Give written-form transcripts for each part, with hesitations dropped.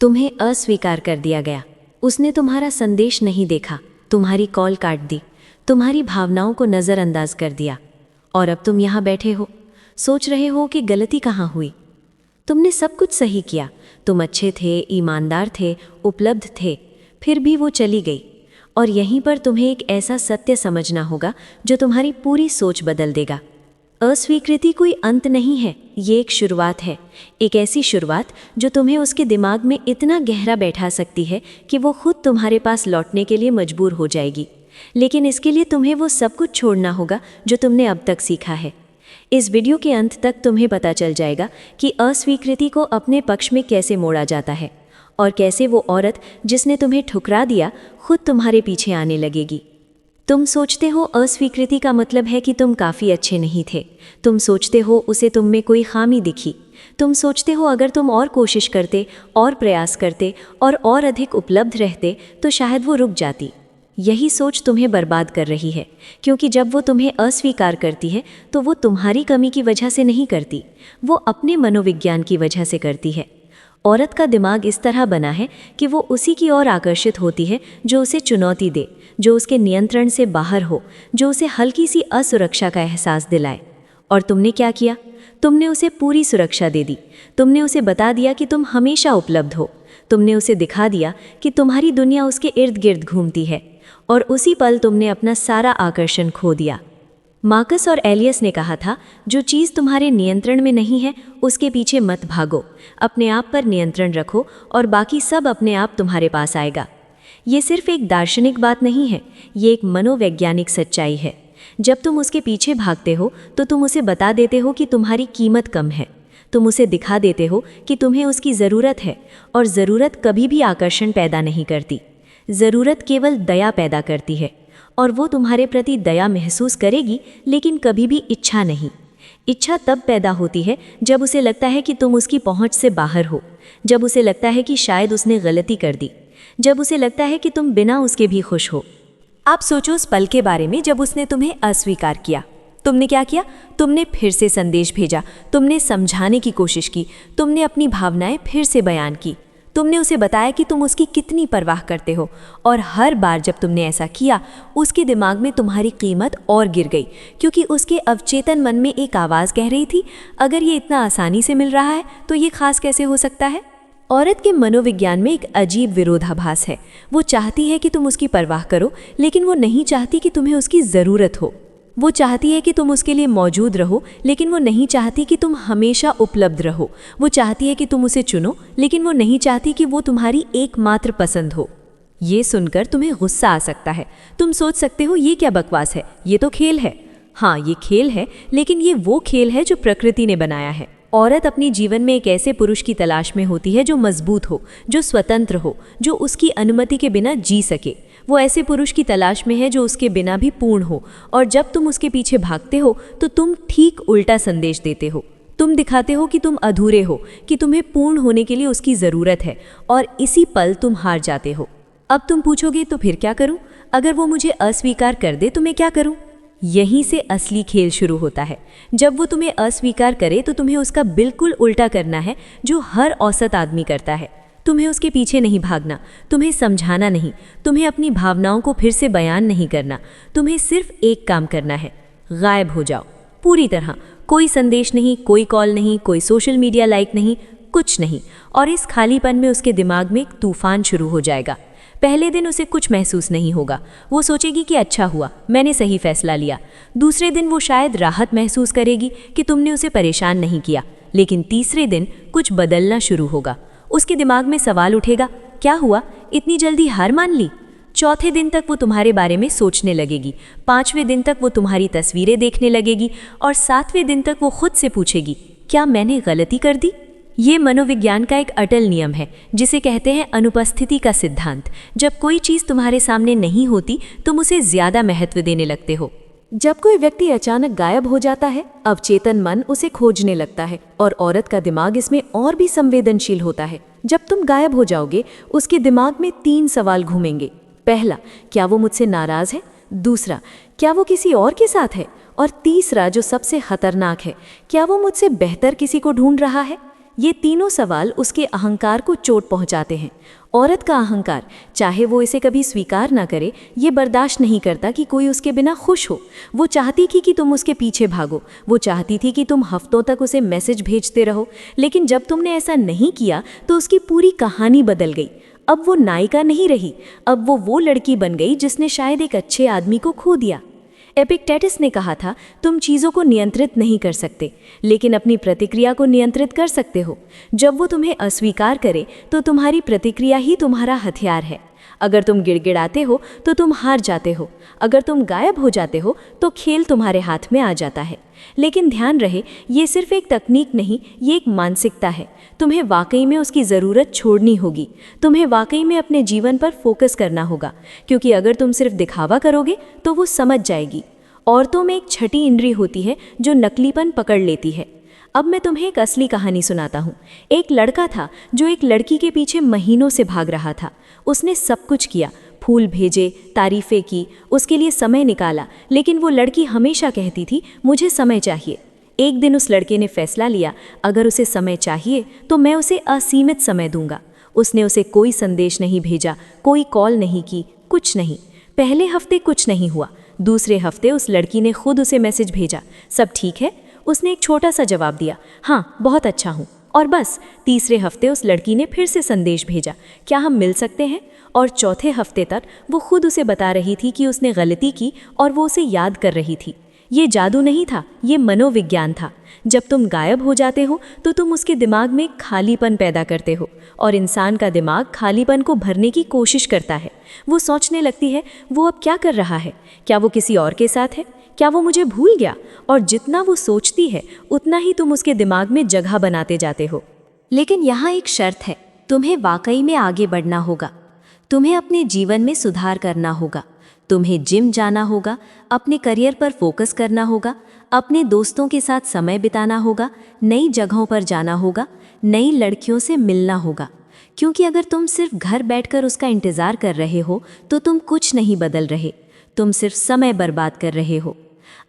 तुम्हें अस्वीकार कर दिया गया। उसने तुम्हारा संदेश नहीं देखा, तुम्हारी कॉल काट दी, तुम्हारी भावनाओं को नज़रअंदाज कर दिया। और अब तुम यहाँ बैठे हो, सोच रहे हो कि गलती कहाँ हुई। तुमने सब कुछ सही किया, तुम अच्छे थे, ईमानदार थे, उपलब्ध थे, फिर भी वो चली गई। और यहीं पर तुम्हें एक ऐसा सत्य समझना होगा जो तुम्हारी पूरी सोच बदल देगा। अस्वीकृति कोई अंत नहीं है, ये एक शुरुआत है। एक ऐसी शुरुआत जो तुम्हें उसके दिमाग में इतना गहरा बैठा सकती है कि वो खुद तुम्हारे पास लौटने के लिए मजबूर हो जाएगी। लेकिन इसके लिए तुम्हें वो सब कुछ छोड़ना होगा जो तुमने अब तक सीखा है। इस वीडियो के अंत तक तुम्हें पता चल जाएगा कि अस्वीकृति को अपने पक्ष में कैसे मोड़ा जाता है और कैसे वो औरत जिसने तुम्हें ठुकरा दिया खुद तुम्हारे पीछे आने लगेगी। तुम सोचते हो अस्वीकृति का मतलब है कि तुम काफ़ी अच्छे नहीं थे। तुम सोचते हो उसे तुम में कोई खामी दिखी। तुम सोचते हो अगर तुम और कोशिश करते, और प्रयास करते और अधिक उपलब्ध रहते तो शायद वो रुक जाती। यही सोच तुम्हें बर्बाद कर रही है, क्योंकि जब वो तुम्हें अस्वीकार करती है तो वो तुम्हारी कमी की वजह से नहीं करती, वो अपने मनोविज्ञान की वजह से करती है। औरत का दिमाग इस तरह बना है कि वो उसी की ओर आकर्षित होती है जो उसे चुनौती दे, जो उसके नियंत्रण से बाहर हो, जो उसे हल्की सी असुरक्षा का एहसास दिलाए। और तुमने क्या किया? तुमने उसे पूरी सुरक्षा दे दी। तुमने उसे बता दिया कि तुम हमेशा उपलब्ध हो। तुमने उसे दिखा दिया कि तुम्हारी दुनिया उसके इर्द गिर्द घूमती है। और उसी पल तुमने अपना सारा आकर्षण खो दिया। मार्कस और एलियस ने कहा था, जो चीज़ तुम्हारे नियंत्रण में नहीं है उसके पीछे मत भागो, अपने आप पर नियंत्रण रखो और बाकी सब अपने आप तुम्हारे पास आएगा। ये सिर्फ एक दार्शनिक बात नहीं है, ये एक मनोवैज्ञानिक सच्चाई है। जब तुम उसके पीछे भागते हो तो तुम उसे बता देते हो कि तुम्हारी कीमत कम है। तुम उसे दिखा देते हो कि तुम्हें उसकी ज़रूरत है, और ज़रूरत कभी भी आकर्षण पैदा नहीं करती। ज़रूरत केवल दया पैदा करती है, और वो तुम्हारे प्रति दया महसूस करेगी, लेकिन कभी भी इच्छा नहीं। इच्छा तब पैदा होती है जब उसे लगता है कि तुम उसकी पहुंच से बाहर हो, जब उसे लगता है कि शायद उसने गलती कर दी, जब उसे लगता है कि तुम बिना उसके भी खुश हो। आप सोचो उस पल के बारे में जब उसने तुम्हें अस्वीकार किया। तुमने क्या किया? तुमने फिर से संदेश भेजा, तुमने समझाने की कोशिश की, तुमने अपनी भावनाएं फिर से बयान की, तुमने उसे बताया कि तुम उसकी कितनी परवाह करते हो। और हर बार जब तुमने ऐसा किया, उसके दिमाग में तुम्हारी कीमत और गिर गई, क्योंकि उसके अवचेतन मन में एक आवाज़ कह रही थी, अगर ये इतना आसानी से मिल रहा है तो ये खास कैसे हो सकता है। औरत के मनोविज्ञान में एक अजीब विरोधाभास है। वो चाहती है कि तुम उसकी परवाह करो, लेकिन वो नहीं चाहती कि तुम्हें उसकी ज़रूरत हो। वो चाहती है कि तुम उसके लिए मौजूद रहो, लेकिन वो नहीं चाहती कि तुम हमेशा उपलब्ध रहो। वो चाहती है कि तुम उसे चुनो, लेकिन वो नहीं चाहती कि वो तुम्हारी एकमात्र पसंद हो। ये सुनकर तुम्हें गुस्सा आ सकता है। तुम सोच सकते हो, ये क्या बकवास है, ये तो खेल है। हाँ, ये खेल है, लेकिन ये वो खेल है जो प्रकृति ने बनाया है। औरत अपने जीवन में एक ऐसे पुरुष की तलाश में होती है जो मजबूत हो, जो स्वतंत्र हो, जो उसकी अनुमति के बिना जी सके। वो ऐसे पुरुष की तलाश में है जो उसके बिना भी पूर्ण हो। और जब तुम उसके पीछे भागते हो तो तुम ठीक उल्टा संदेश देते हो। तुम दिखाते हो कि तुम अधूरे हो, कि तुम्हें पूर्ण होने के लिए उसकी ज़रूरत है, और इसी पल तुम हार जाते हो। अब तुम पूछोगे, तो फिर क्या करूं? अगर वो मुझे अस्वीकार कर दे तो मैं क्या करूं? यहीं से असली खेल शुरू होता है। जब वो तुम्हें अस्वीकार करे तो तुम्हें उसका बिल्कुल उल्टा करना है जो हर औसत आदमी करता है। तुम्हें उसके पीछे नहीं भागना, तुम्हें समझाना नहीं, तुम्हें अपनी भावनाओं को फिर से बयान नहीं करना। तुम्हें सिर्फ एक काम करना है, गायब हो जाओ पूरी तरह। कोई संदेश नहीं, कोई कॉल नहीं, कोई सोशल मीडिया लाइक नहीं, कुछ नहीं। और इस खालीपन में उसके दिमाग में एक तूफान शुरू हो जाएगा। पहले दिन उसे कुछ महसूस नहीं होगा। वो सोचेगी कि अच्छा हुआ, मैंने सही फैसला लिया। दूसरे दिन वो शायद राहत महसूस करेगी कि तुमने उसे परेशान नहीं किया। लेकिन तीसरे दिन कुछ बदलना शुरू होगा। उसके दिमाग में सवाल उठेगा, क्या हुआ, इतनी जल्दी हार मान ली? चौथे दिन तक वो तुम्हारे बारे में सोचने लगेगी। 5वें दिन तक वो तुम्हारी तस्वीरें देखने लगेगी। और 7वें दिन तक वो खुद से पूछेगी, क्या मैंने गलती कर दी? ये मनोविज्ञान का एक अटल नियम है जिसे कहते हैं अनुपस्थिति का सिद्धांत। जब कोई चीज़ तुम्हारे सामने नहीं होती तुम उसे ज़्यादा महत्व देने लगते हो। जब कोई व्यक्ति अचानक गायब हो जाता है, अवचेतन मन उसे खोजने लगता है, और औरत का दिमाग इसमें और भी संवेदनशील होता है। जब तुम गायब हो जाओगे, उसके दिमाग में 3 सवाल घूमेंगे। पहला, क्या वो मुझसे नाराज़ है? दूसरा, क्या वो किसी और के साथ है? और तीसरा, जो सबसे खतरनाक है, क्या वो मुझसे बेहतर किसी को ढूंढ रहा है? ये तीनों सवाल उसके अहंकार को चोट पहुंचाते हैं। औरत का अहंकार, चाहे वो इसे कभी स्वीकार ना करे, ये बर्दाश्त नहीं करता कि कोई उसके बिना खुश हो। वो चाहती थी कि तुम उसके पीछे भागो, वो चाहती थी कि तुम हफ्तों तक उसे मैसेज भेजते रहो, लेकिन जब तुमने ऐसा नहीं किया तो उसकी पूरी कहानी बदल गई। अब वो नायिका नहीं रही, अब वो लड़की बन गई जिसने शायद एक अच्छे आदमी को खो दिया। एपिक्टेटस ने कहा था, तुम चीज़ों को नियंत्रित नहीं कर सकते, लेकिन अपनी प्रतिक्रिया को नियंत्रित कर सकते हो। जब वो तुम्हें अस्वीकार करे तो तुम्हारी प्रतिक्रिया ही तुम्हारा हथियार है। अगर तुम गिड़गिड़ाते हो तो तुम हार जाते हो, अगर तुम गायब हो जाते हो तो खेल तुम्हारे हाथ में आ जाता है। लेकिन ध्यान रहे, ये सिर्फ एक तकनीक नहीं, ये एक मानसिकता है। तुम्हें वाकई में उसकी ज़रूरत छोड़नी होगी, तुम्हें वाकई में अपने जीवन पर फोकस करना होगा, क्योंकि अगर तुम सिर्फ दिखावा करोगे तो वो समझ जाएगी। औरतों में एक छठी इंद्री होती है जो नकलीपन पकड़ लेती है। अब मैं तुम्हें एक असली कहानी सुनाता हूँ। एक लड़का था जो एक लड़की के पीछे महीनों से भाग रहा था। उसने सब कुछ किया, फूल भेजे, तारीफ़ें की, उसके लिए समय निकाला, लेकिन वो लड़की हमेशा कहती थी, मुझे समय चाहिए। एक दिन उस लड़के ने फैसला लिया, अगर उसे समय चाहिए तो मैं उसे असीमित समय दूंगा। उसने उसे कोई संदेश नहीं भेजा, कोई कॉल नहीं की, कुछ नहीं। पहले हफ्ते कुछ नहीं हुआ। दूसरे हफ्ते उस लड़की ने खुद उसे मैसेज भेजा, सब ठीक है? उसने एक छोटा सा जवाब दिया, हाँ बहुत अच्छा हूँ। और बस तीसरे हफ्ते उस लड़की ने फिर से संदेश भेजा, क्या हम मिल सकते हैं? और चौथे हफ्ते तक वो खुद उसे बता रही थी कि उसने गलती की और वो उसे याद कर रही थी। ये जादू नहीं था, ये मनोविज्ञान था। जब तुम गायब हो जाते हो तो तुम उसके दिमाग में खालीपन पैदा करते हो, और इंसान का दिमाग खालीपन को भरने की कोशिश करता है। वो सोचने लगती है, वो अब क्या कर रहा है? क्या वो किसी और के साथ है? क्या वो मुझे भूल गया? और जितना वो सोचती है उतना ही तुम उसके दिमाग में जगह बनाते जाते हो। लेकिन यहाँ एक शर्त है, तुम्हें वाकई में आगे बढ़ना होगा। तुम्हें अपने जीवन में सुधार करना होगा। तुम्हें जिम जाना होगा, अपने करियर पर फोकस करना होगा, अपने दोस्तों के साथ समय बिताना होगा, नई जगहों पर जाना होगा, नई लड़कियों से मिलना होगा। क्योंकि अगर तुम सिर्फ घर बैठकर उसका इंतज़ार कर रहे हो तो तुम कुछ नहीं बदल रहे, तुम सिर्फ समय बर्बाद कर रहे हो।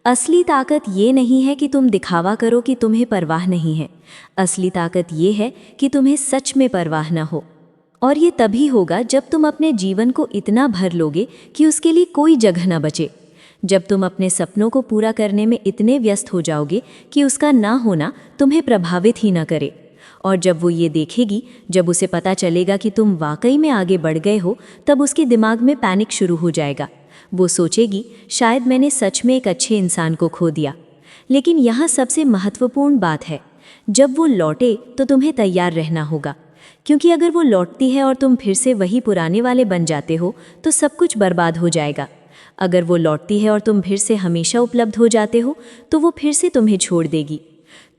असली ताकत ये नहीं है कि तुम दिखावा करो कि तुम्हें परवाह नहीं है। असली ताकत ये है कि तुम्हें सच में परवाह न हो। और ये तभी होगा जब तुम अपने जीवन को इतना भर लोगे कि उसके लिए कोई जगह न बचे। जब तुम अपने सपनों को पूरा करने में इतने व्यस्त हो जाओगे कि उसका ना होना तुम्हें प्रभावित ही न करे। और जब वो ये देखेगी, जब उसे पता चलेगा कि तुम वाकई में आगे बढ़ गए हो, तब उसके दिमाग में पैनिक शुरू हो जाएगा। वो सोचेगी, शायद मैंने सच में एक अच्छे इंसान को खो दिया। लेकिन यहाँ सबसे महत्वपूर्ण बात है, जब वो लौटे तो तुम्हें तैयार रहना होगा। क्योंकि अगर वो लौटती है और तुम फिर से वही पुराने वाले बन जाते हो तो सब कुछ बर्बाद हो जाएगा। अगर वो लौटती है और तुम फिर से हमेशा उपलब्ध हो जाते हो तो वो फिर से तुम्हें छोड़ देगी।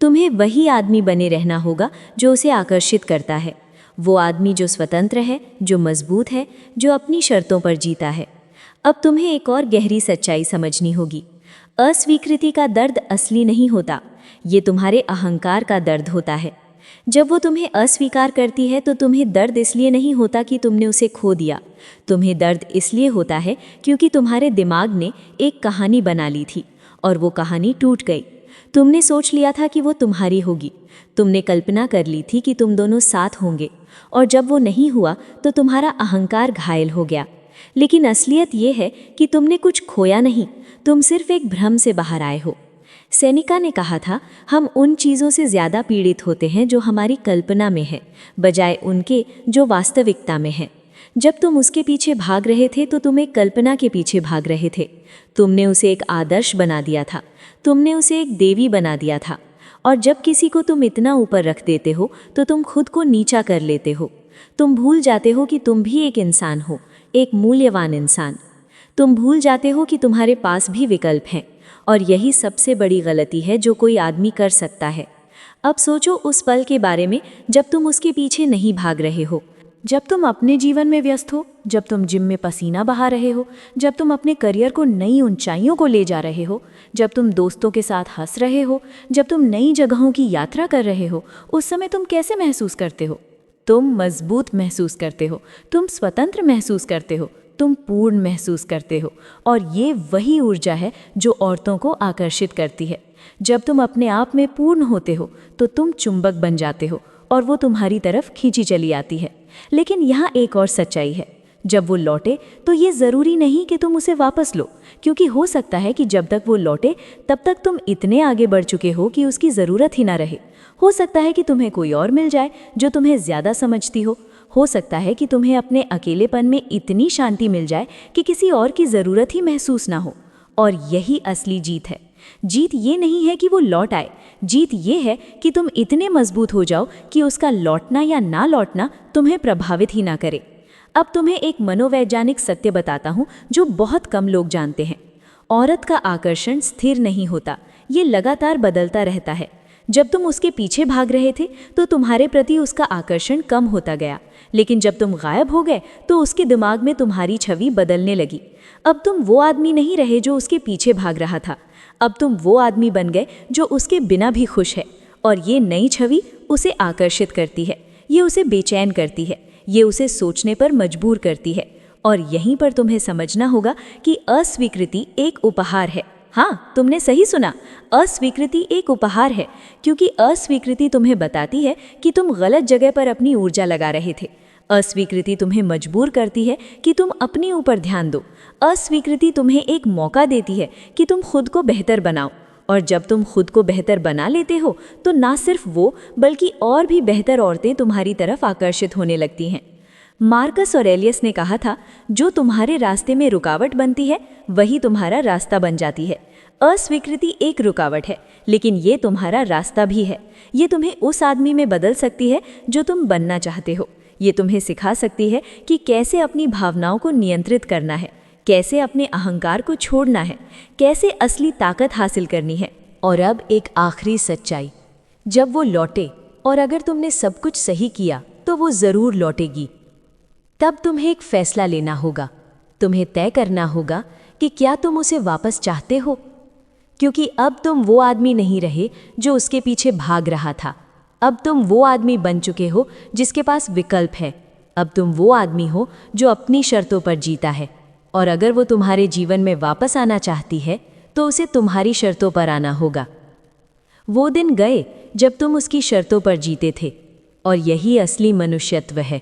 तुम्हें वही आदमी बने रहना होगा जो उसे आकर्षित करता है, वो आदमी जो स्वतंत्र है, जो मजबूत है, जो अपनी शर्तों पर जीता है। अब तुम्हें एक और गहरी सच्चाई समझनी होगी। अस्वीकृति का दर्द असली नहीं होता, ये तुम्हारे अहंकार का दर्द होता है। जब वो तुम्हें अस्वीकार करती है तो तुम्हें दर्द इसलिए नहीं होता कि तुमने उसे खो दिया, तुम्हें दर्द इसलिए होता है क्योंकि तुम्हारे दिमाग ने एक कहानी बना ली थी और वो कहानी टूट गई। तुमने सोच लिया था कि वो तुम्हारी होगी, तुमने कल्पना कर ली थी कि तुम दोनों साथ होंगे, और जब वो नहीं हुआ तो तुम्हारा अहंकार घायल हो गया। लेकिन असलियत ये है कि तुमने कुछ खोया नहीं, तुम सिर्फ एक भ्रम से बाहर आए हो। सेनिका ने कहा था, हम उन चीज़ों से ज़्यादा पीड़ित होते हैं जो हमारी कल्पना में है, बजाय उनके जो वास्तविकता में है। जब तुम उसके पीछे भाग रहे थे तो तुम एक कल्पना के पीछे भाग रहे थे। तुमने उसे एक आदर्श बना दिया था, तुमने उसे एक देवी बना दिया था। और जब किसी को तुम इतना ऊपर रख देते हो तो तुम खुद को नीचा कर लेते हो। तुम भूल जाते हो कि तुम भी एक इंसान हो, एक मूल्यवान इंसान। तुम भूल जाते हो कि तुम्हारे पास भी विकल्प हैं, और यही सबसे बड़ी गलती है जो कोई आदमी कर सकता है। अब सोचो उस पल के बारे में जब तुम उसके पीछे नहीं भाग रहे हो, जब तुम अपने जीवन में व्यस्त हो, जब तुम जिम में पसीना बहा रहे हो, जब तुम अपने करियर को नई ऊंचाइयों को ले जा रहे हो, जब तुम दोस्तों के साथ हंस रहे हो, जब तुम नई जगहों की यात्रा कर रहे हो। उस समय तुम कैसे महसूस करते हो? तुम मजबूत महसूस करते हो, तुम स्वतंत्र महसूस करते हो, तुम पूर्ण महसूस करते हो। और ये वही ऊर्जा है जो औरतों को आकर्षित करती है। जब तुम अपने आप में पूर्ण होते हो तो तुम चुंबक बन जाते हो, और वो तुम्हारी तरफ खींची चली आती है। लेकिन यहाँ एक और सच्चाई है, जब वो लौटे तो ये ज़रूरी नहीं कि तुम उसे वापस लो, क्योंकि हो सकता है कि जब तक वो लौटे तब तक तुम इतने आगे बढ़ चुके हो कि उसकी ज़रूरत ही ना रहे। हो सकता है कि तुम्हें कोई और मिल जाए जो तुम्हें ज़्यादा समझती हो सकता है कि तुम्हें अपने अकेलेपन में इतनी शांति मिल जाए कि किसी और की ज़रूरत ही महसूस ना हो। और यही असली जीत है। जीत ये नहीं है कि वो लौट आए, जीत ये है कि तुम इतने मजबूत हो जाओ कि उसका लौटना या ना लौटना तुम्हें प्रभावित ही ना करे। अब तुम्हें एक मनोवैज्ञानिक सत्य बताता हूँ जो बहुत कम लोग जानते हैं। औरत का आकर्षण स्थिर नहीं होता, ये लगातार बदलता रहता है। जब तुम उसके पीछे भाग रहे थे तो तुम्हारे प्रति उसका आकर्षण कम होता गया, लेकिन जब तुम गायब हो गए तो उसके दिमाग में तुम्हारी छवि बदलने लगी। अब तुम वो आदमी नहीं रहे जो उसके पीछे भाग रहा था, अब तुम वो आदमी बन गए जो उसके बिना भी खुश है। और ये नई छवि उसे आकर्षित करती है, ये उसे बेचैन करती है, ये उसे सोचने पर मजबूर करती है। और यहीं पर तुम्हें समझना होगा कि अस्वीकृति एक उपहार है। हाँ, तुमने सही सुना, अस्वीकृति एक उपहार है, क्योंकि अस्वीकृति तुम्हें बताती है कि तुम गलत जगह पर अपनी ऊर्जा लगा रहे थे। अस्वीकृति तुम्हें मजबूर करती है कि तुम अपने ऊपर ध्यान दो। अस्वीकृति तुम्हें एक मौका देती है कि तुम खुद को बेहतर बनाओ। और जब तुम खुद को बेहतर बना लेते हो तो ना सिर्फ वो बल्कि और भी बेहतर औरतें तुम्हारी तरफ आकर्षित होने लगती हैं। मार्कस ऑरेलियस ने कहा था, जो तुम्हारे रास्ते में रुकावट बनती है वही तुम्हारा रास्ता बन जाती है। अस्वीकृति एक रुकावट है, लेकिन ये तुम्हारा रास्ता भी है। ये तुम्हें उस आदमी में बदल सकती है जो तुम बनना चाहते हो। ये तुम्हें सिखा सकती है कि कैसे अपनी भावनाओं को नियंत्रित करना है, कैसे अपने अहंकार को छोड़ना है, कैसे असली ताकत हासिल करनी है। और अब एक आखिरी सच्चाई, जब वो लौटे, और अगर तुमने सब कुछ सही किया तो वो ज़रूर लौटेगी, तब तुम्हें एक फैसला लेना होगा। तुम्हें तय करना होगा कि क्या तुम उसे वापस चाहते हो, क्योंकि अब तुम वो आदमी नहीं रहे जो उसके पीछे भाग रहा था। अब तुम वो आदमी बन चुके हो जिसके पास विकल्प है। अब तुम वो आदमी हो जो अपनी शर्तों पर जीता है। और अगर वो तुम्हारे जीवन में वापस आना चाहती है तो उसे तुम्हारी शर्तों पर आना होगा। वो दिन गए जब तुम उसकी शर्तों पर जीते थे, और यही असली मनुष्यत्व है।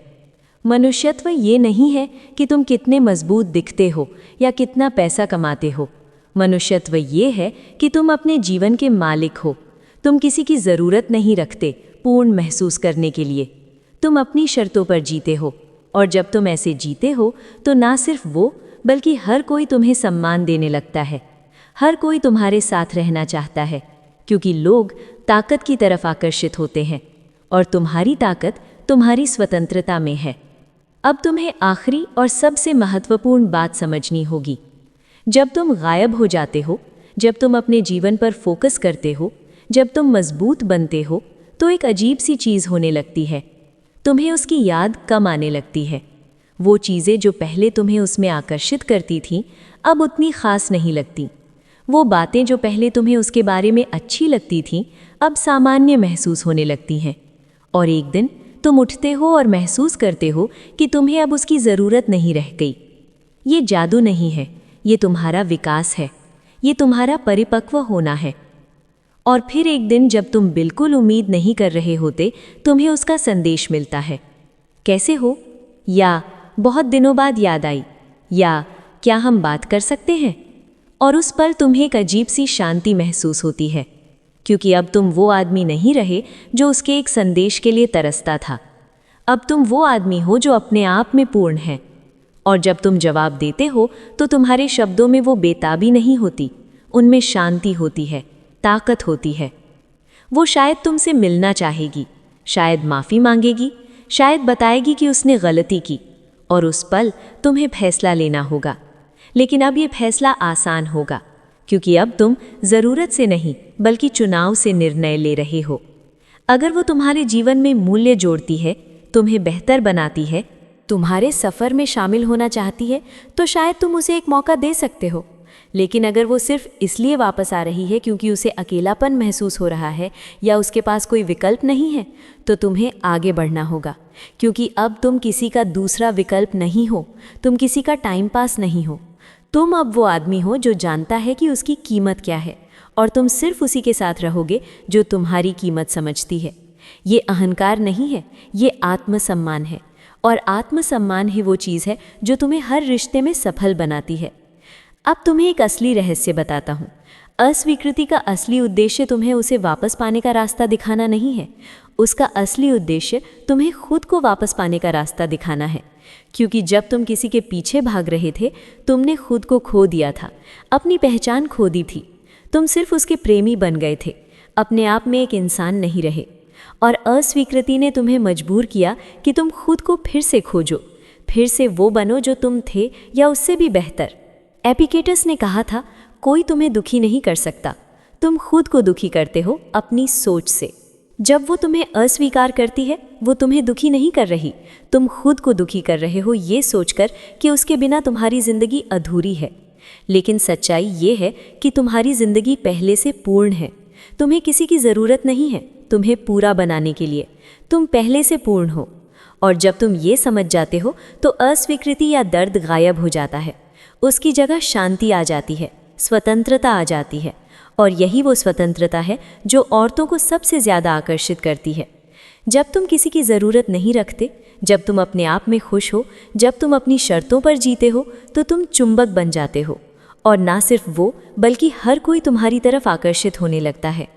मनुष्यत्व ये नहीं है कि तुम कितने मजबूत दिखते हो या कितना पैसा कमाते हो। मनुष्यत्व ये है कि तुम अपने जीवन के मालिक हो। तुम किसी की ज़रूरत नहीं रखते पूर्ण महसूस करने के लिए। तुम अपनी शर्तों पर जीते हो, और जब तुम ऐसे जीते हो तो ना सिर्फ वो बल्कि हर कोई तुम्हें सम्मान देने लगता है। हर कोई तुम्हारे साथ रहना चाहता है, क्योंकि लोग ताकत की तरफ आकर्षित होते हैं, और तुम्हारी ताकत तुम्हारी स्वतंत्रता में है। अब तुम्हें आखिरी और सबसे महत्वपूर्ण बात समझनी होगी। जब तुम गायब हो जाते हो, जब तुम अपने जीवन पर फोकस करते हो, जब तुम मजबूत बनते हो, तो एक अजीब सी चीज़ होने लगती है। तुम्हें उसकी याद कम आने लगती है। वो चीज़ें जो पहले तुम्हें उसमें आकर्षित करती थीं, अब उतनी खास नहीं लगती। वो बातें जो पहले तुम्हें उसके बारे में अच्छी लगती थीं, अब सामान्य महसूस होने लगती हैं। और एक दिन तुम उठते हो और महसूस करते हो कि तुम्हें अब उसकी ज़रूरत नहीं रह गई। ये जादू नहीं है, ये तुम्हारा विकास है, ये तुम्हारा परिपक्व होना है। और फिर एक दिन जब तुम बिल्कुल उम्मीद नहीं कर रहे होते, तुम्हें उसका संदेश मिलता है। कैसे हो, या बहुत दिनों बाद याद आई, या क्या हम बात कर सकते हैं। और उस पल तुम्हें एक अजीब सी शांति महसूस होती है, क्योंकि अब तुम वो आदमी नहीं रहे जो उसके एक संदेश के लिए तरसता था। अब तुम वो आदमी हो जो अपने आप में पूर्ण है। और जब तुम जवाब देते हो तो तुम्हारे शब्दों में वो बेताबी नहीं होती, उनमें शांति होती है, ताकत होती है। वो शायद तुमसे मिलना चाहेगी, शायद माफ़ी मांगेगी, शायद बताएगी कि उसने गलती की। और उस पल तुम्हें फैसला लेना होगा। लेकिन अब ये फैसला आसान होगा, क्योंकि अब तुम ज़रूरत से नहीं बल्कि चुनाव से निर्णय ले रहे हो। अगर वो तुम्हारे जीवन में मूल्य जोड़ती है, तुम्हें बेहतर बनाती है, तुम्हारे सफ़र में शामिल होना चाहती है, तो शायद तुम उसे एक मौका दे सकते हो। लेकिन अगर वो सिर्फ इसलिए वापस आ रही है क्योंकि उसे अकेलापन महसूस हो रहा है या उसके पास कोई विकल्प नहीं है, तो तुम्हें आगे बढ़ना होगा, क्योंकि अब तुम किसी का दूसरा विकल्प नहीं हो, तुम किसी का टाइम पास नहीं हो। तुम अब वो आदमी हो जो जानता है कि उसकी कीमत क्या है, और तुम सिर्फ उसी के साथ रहोगे जो तुम्हारी कीमत समझती है। ये अहंकार नहीं है, ये आत्मसम्मान है। और आत्मसम्मान ही वो चीज़ है जो तुम्हें हर रिश्ते में सफल बनाती है। अब तुम्हें एक असली रहस्य बताता हूँ। अस्वीकृति का असली उद्देश्य तुम्हें उसे वापस पाने का रास्ता दिखाना नहीं है। उसका असली उद्देश्य तुम्हें खुद को वापस पाने का रास्ता दिखाना है। क्योंकि जब तुम किसी के पीछे भाग रहे थे, तुमने खुद को खो दिया था, अपनी पहचान खो दी थी। तुम सिर्फ उसके प्रेमी बन गए थे, अपने आप में एक इंसान नहीं रहे। और अस्वीकृति ने तुम्हें मजबूर किया कि तुम खुद को फिर से खोजो, फिर से वो बनो जो तुम थे या उससे भी बेहतर। एपिक्टेटस ने कहा था, कोई तुम्हें दुखी नहीं कर सकता, तुम खुद को दुखी करते हो अपनी सोच से। जब वो तुम्हें अस्वीकार करती है, वो तुम्हें दुखी नहीं कर रही, तुम खुद को दुखी कर रहे हो ये सोचकर कि उसके बिना तुम्हारी जिंदगी अधूरी है। लेकिन सच्चाई ये है कि तुम्हारी जिंदगी पहले से पूर्ण है। तुम्हें किसी की ज़रूरत नहीं है तुम्हें पूरा बनाने के लिए, तुम पहले से पूर्ण हो। और जब तुम ये समझ जाते हो तो अस्वीकृति या दर्द गायब हो जाता है, उसकी जगह शांति आ जाती है, स्वतंत्रता आ जाती है। और यही वो स्वतंत्रता है जो औरतों को सबसे ज़्यादा आकर्षित करती है। जब तुम किसी की ज़रूरत नहीं रखते, जब तुम अपने आप में खुश हो, जब तुम अपनी शर्तों पर जीते हो, तो तुम चुंबक बन जाते हो। और ना सिर्फ वो, बल्कि हर कोई तुम्हारी तरफ आकर्षित होने लगता है।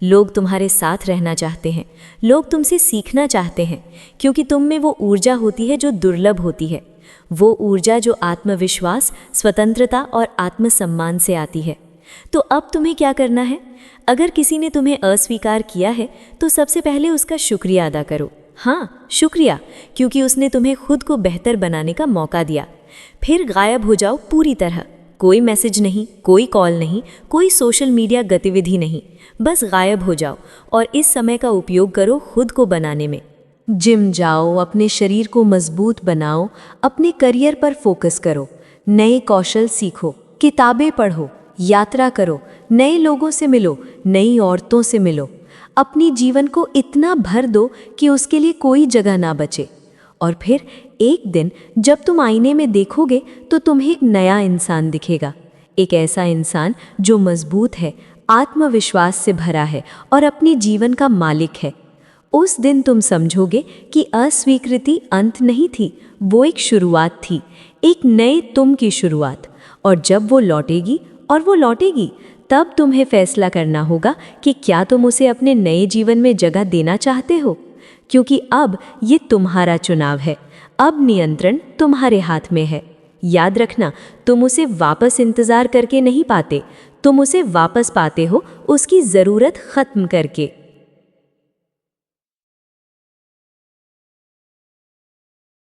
लोग तुम्हारे साथ रहना चाहते हैं, लोग तुमसे सीखना चाहते हैं, क्योंकि तुम में वो ऊर्जा होती है जो दुर्लभ होती है, वो ऊर्जा जो आत्मविश्वास, स्वतंत्रता और आत्मसम्मान से आती है। तो अब तुम्हें क्या करना है? अगर किसी ने तुम्हें अस्वीकार किया है तो सबसे पहले उसका शुक्रिया अदा करो। हाँ, शुक्रिया, क्योंकि उसने तुम्हें खुद को बेहतर बनाने का मौका दिया। फिर गायब हो जाओ पूरी तरह। कोई मैसेज नहीं, कोई कॉल नहीं, कोई सोशल मीडिया गतिविधि नहीं, बस गायब हो जाओ और इस समय का उपयोग करो खुद को बनाने में। जिम जाओ, अपने शरीर को मजबूत बनाओ, अपने करियर पर फोकस करो, नए कौशल सीखो, किताबें पढ़ो, यात्रा करो, नए लोगों से मिलो, नई औरतों से मिलो। अपनी जीवन को इतना भर दो कि उसके लिए कोई जगह ना बचे। और फिर एक दिन जब तुम आईने में देखोगे तो तुम्हें एक नया इंसान दिखेगा, एक ऐसा इंसान जो मजबूत है, आत्मविश्वास से भरा है और अपने जीवन का मालिक है। उस दिन तुम समझोगे कि अस्वीकृति अंत नहीं थी, वो एक शुरुआत थी, एक नए तुम की शुरुआत। और जब वो लौटेगी, और वो लौटेगी, तब तुम्हें फैसला करना होगा कि क्या तुम उसे अपने नए जीवन में जगह देना चाहते हो। क्योंकि अब ये तुम्हारा चुनाव है, अब नियंत्रण तुम्हारे हाथ में है। याद रखना, तुम उसे वापस इंतज़ार करके नहीं पाते, तुम उसे वापस पाते हो उसकी ज़रूरत ख़त्म करके।